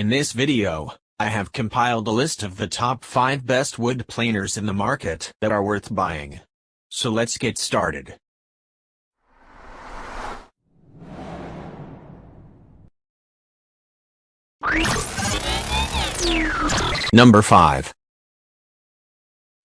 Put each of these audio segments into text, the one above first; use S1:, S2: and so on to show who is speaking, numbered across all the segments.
S1: In this video, I have compiled a list of the top 5 best wood planers in the market that are worth buying. So let's get started. Number 5.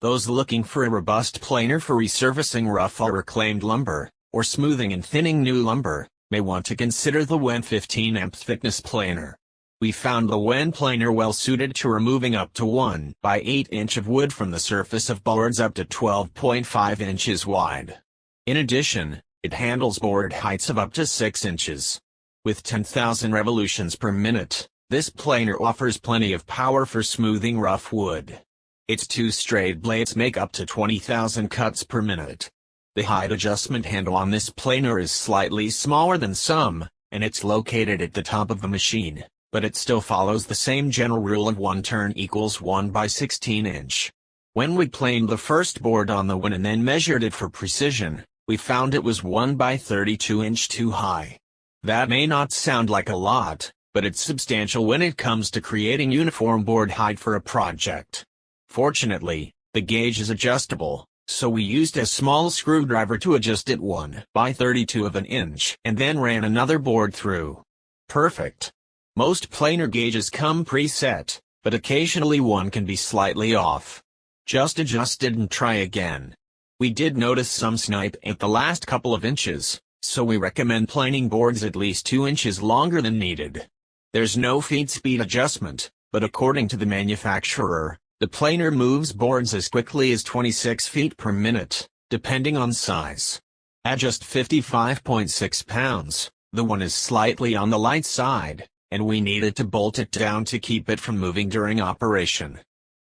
S1: Those looking for a robust planer for resurfacing rough or reclaimed lumber, or smoothing and thinning new lumber, may want to consider the WEN 15 amp thickness planer. We found the WEN planer well suited to removing up to 1 by 8 inch of wood from the surface of boards up to 12.5 inches wide. In addition, it handles board heights of up to 6 inches. With 10,000 revolutions per minute, this planer offers plenty of power for smoothing rough wood. Its 2 straight blades make up to 20,000 cuts per minute. The height adjustment handle on this planer is slightly smaller than some, and it's located at the top of the machine, but it still follows the same general rule of 1 turn equals 1 by 16 inch. When we planed the first board on the WEN and then measured it for precision, we found it was 1 by 32 inch too high. That may not sound like a lot, but it's substantial when it comes to creating uniform board height for a project. Fortunately, the gauge is adjustable, so we used a small screwdriver to adjust it 1 by 32 of an inch and then ran another board through. Perfect. Most planer gauges come preset, but occasionally one can be slightly off. Just adjust it and try again. We did notice some snipe at the last couple of inches, so we recommend planing boards at least 2 inches longer than needed. There's no feed speed adjustment, but according to the manufacturer, the planer moves boards as quickly as 26 feet per minute, depending on size. At just 55.6 pounds, the one is slightly on the light side, and we needed to bolt it down to keep it from moving during operation.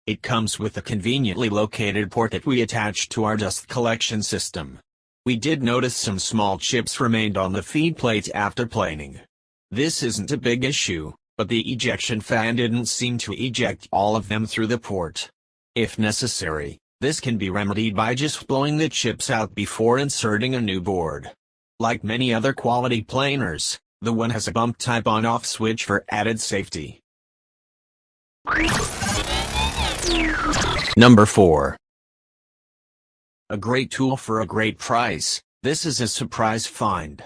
S1: It comes with a conveniently located port that we attached to our dust collection system. We did notice some small chips remained on the feed plate after planing. This isn't a big issue, but the ejection fan didn't seem to eject all of them through the port. If necessary, this can be remedied by just blowing the chips out before inserting a new board. Like many other quality planers, the WEN has a bump type on-off switch for added safety. Number 4. A great tool for a great price, this is a surprise find.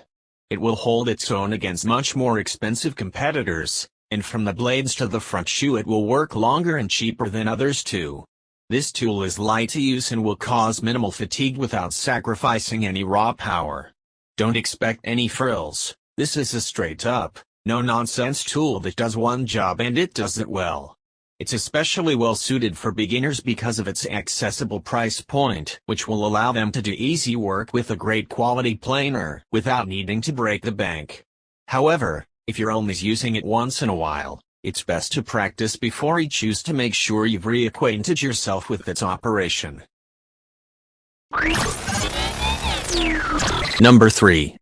S1: It will hold its own against much more expensive competitors, and from the blades to the front shoe it will work longer and cheaper than others too. This tool is light to use and will cause minimal fatigue without sacrificing any raw power. Don't expect any frills, this is a straight-up, no-nonsense tool that does one job and it does it well. It's especially well suited for beginners because of its accessible price point, which will allow them to do easy work with a great quality planer without needing to break the bank. However, if you're only using it once in a while, it's best to practice before you choose to make sure you've reacquainted yourself with its operation. Number 3.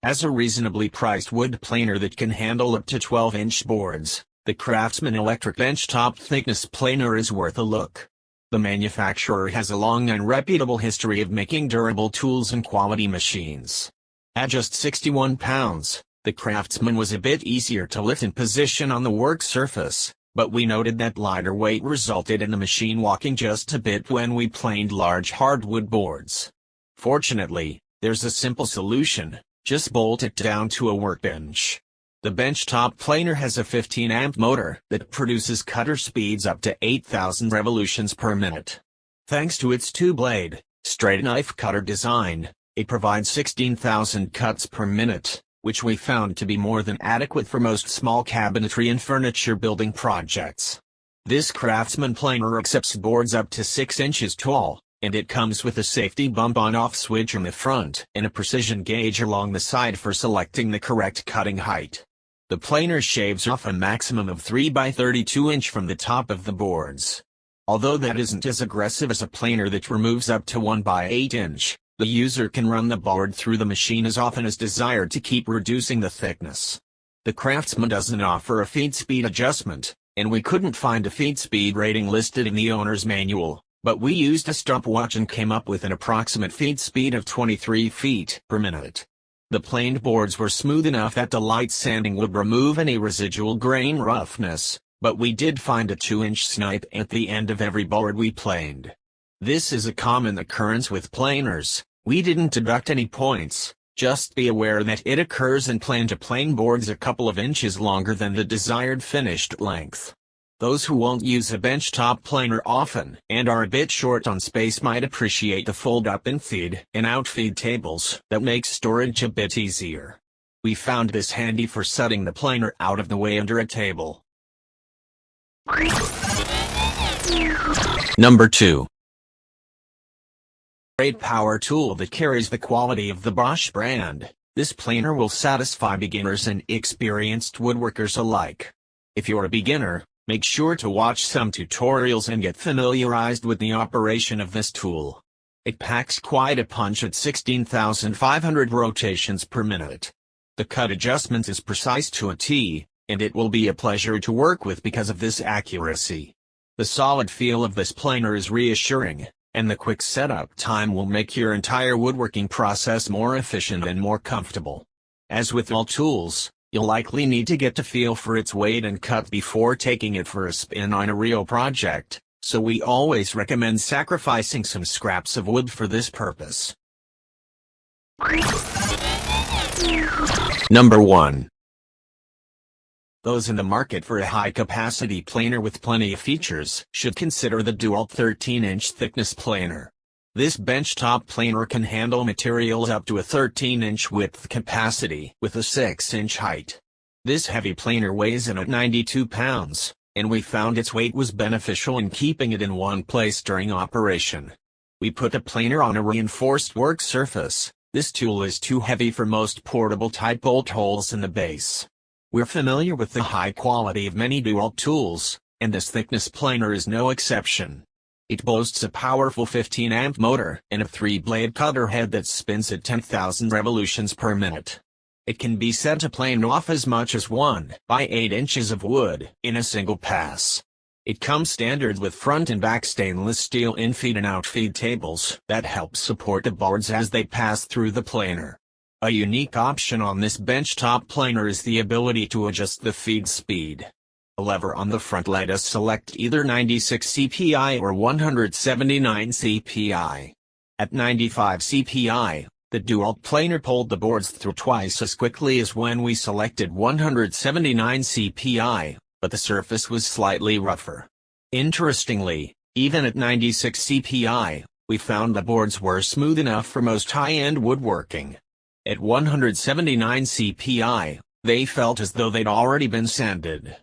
S1: As a reasonably priced wood planer that can handle up to 12-inch boards, the Craftsman Electric Benchtop thickness planer is worth a look. The manufacturer has a long and reputable history of making durable tools and quality machines. At just 61 pounds, the Craftsman was a bit easier to lift and position on the work surface, but we noted that lighter weight resulted in the machine walking just a bit when we planed large hardwood boards. Fortunately, there's a simple solution, just bolt it down to a workbench. The Benchtop planer has a 15 amp motor that produces cutter speeds up to 8,000 revolutions per minute. Thanks to its 2-blade, straight knife cutter design, it provides 16,000 cuts per minute, which we found to be more than adequate for most small cabinetry and furniture building projects. This Craftsman planer accepts boards up to 6 inches tall, and it comes with a safety bump on-off switch on the front and a precision gauge along the side for selecting the correct cutting height. The planer shaves off a maximum of 3 by 32 inch from the top of the boards. Although that isn't as aggressive as a planer that removes up to 1 by 8 inch, the user can run the board through the machine as often as desired to keep reducing the thickness. The Craftsman doesn't offer a feed speed adjustment, and we couldn't find a feed speed rating listed in the owner's manual, but we used a stopwatch and came up with an approximate feed speed of 23 feet per minute. The planed boards were smooth enough that the light sanding would remove any residual grain roughness, but we did find a 2-inch snipe at the end of every board we planed. This is a common occurrence with planers. We didn't deduct any points, just be aware that it occurs and plan to plane boards a couple of inches longer than the desired finished length. Those who won't use a benchtop planer often and are a bit short on space might appreciate the fold-up infeed and outfeed tables that make storage a bit easier. We found this handy for setting the planer out of the way under a table. Number 2. Great power tool that carries the quality of the Bosch brand. This planer will satisfy beginners and experienced woodworkers alike. If you're a beginner, make sure to watch some tutorials and get familiarized with the operation of this tool. It packs quite a punch at 16,500 rotations per minute. The cut adjustment is precise to a T, and it will be a pleasure to work with because of this accuracy. The solid feel of this planer is reassuring, and the quick setup time will make your entire woodworking process more efficient and more comfortable. As with all tools, you'll likely need to get a feel for its weight and cut before taking it for a spin on a real project, so we always recommend sacrificing some scraps of wood for this purpose. Number 1. Those in the market for a high-capacity planer with plenty of features should consider the DeWalt 13-inch thickness planer. This benchtop planer can handle materials up to a 13-inch width capacity with a 6-inch height. This heavy planer weighs in at 92 pounds, and we found its weight was beneficial in keeping it in one place during operation. We put a planer on a reinforced work surface. This tool is too heavy for most portable type bolt holes in the base. We're familiar with the high quality of many DeWalt tools, and this thickness planer is no exception. It boasts a powerful 15-amp motor and a 3-blade cutter head that spins at 10,000 revolutions per minute. It can be set to plane off as much as 1 by 8 inches of wood in a single pass. It comes standard with front and back stainless steel infeed and outfeed tables that help support the boards as they pass through the planer. A unique option on this benchtop planer is the ability to adjust the feed speed. A lever on the front let us select either 96 CPI or 179 CPI. At 95 CPI, the DeWalt planer pulled the boards through twice as quickly as when we selected 179 CPI, but the surface was slightly rougher. Interestingly, even at 96 CPI, we found the boards were smooth enough for most high-end woodworking. At 179 CPI, they felt as though they'd already been sanded.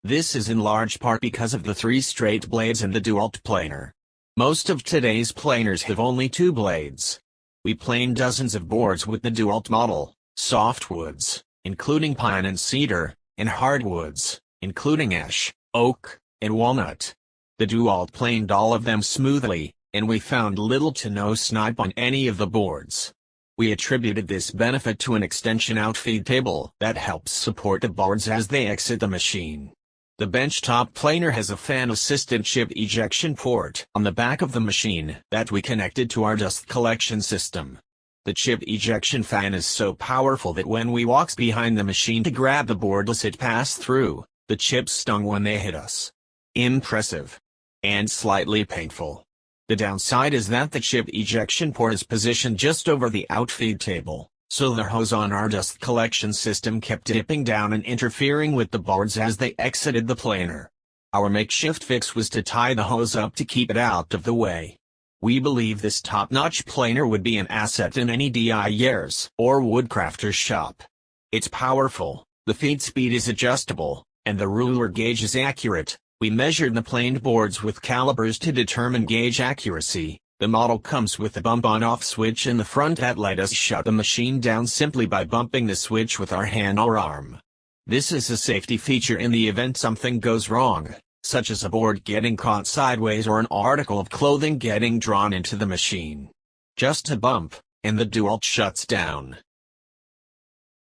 S1: This is in large part because of the 3 straight blades in the DeWalt planer. Most of today's planers have only 2 blades. We planed dozens of boards with the DeWalt model, softwoods, including pine and cedar, and hardwoods, including ash, oak, and walnut. The DeWalt planed all of them smoothly, and we found little to no snipe on any of the boards. We attributed this benefit to an extension outfeed table that helps support the boards as they exit the machine. The benchtop planer has a fan-assisted chip ejection port on the back of the machine that we connected to our dust collection system. The chip ejection fan is so powerful that when we walked behind the machine to grab the board as it passed through, the chips stung when they hit us. Impressive. And slightly painful. The downside is that the chip ejection port is positioned just over the outfeed table, so the hose on our dust collection system kept dipping down and interfering with the boards as they exited the planer. Our makeshift fix was to tie the hose up to keep it out of the way. We believe this top-notch planer would be an asset in any DIYer's or woodcrafter's shop. It's powerful, the feed speed is adjustable, and the ruler gauge is accurate. We measured the planed boards with calipers to determine gauge accuracy. The model comes with a bump on-off switch in the front that let us shut the machine down simply by bumping the switch with our hand or arm. This is a safety feature in the event something goes wrong, such as a board getting caught sideways or an article of clothing getting drawn into the machine. Just a bump, and the DeWalt shuts down.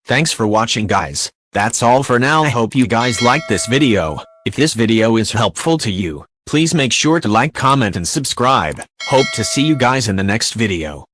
S1: Thanks for watching, guys. That's all for now. I hope you guys liked this video. If this video is helpful to you, please make sure to like, comment, and subscribe. Hope to see you guys in the next video.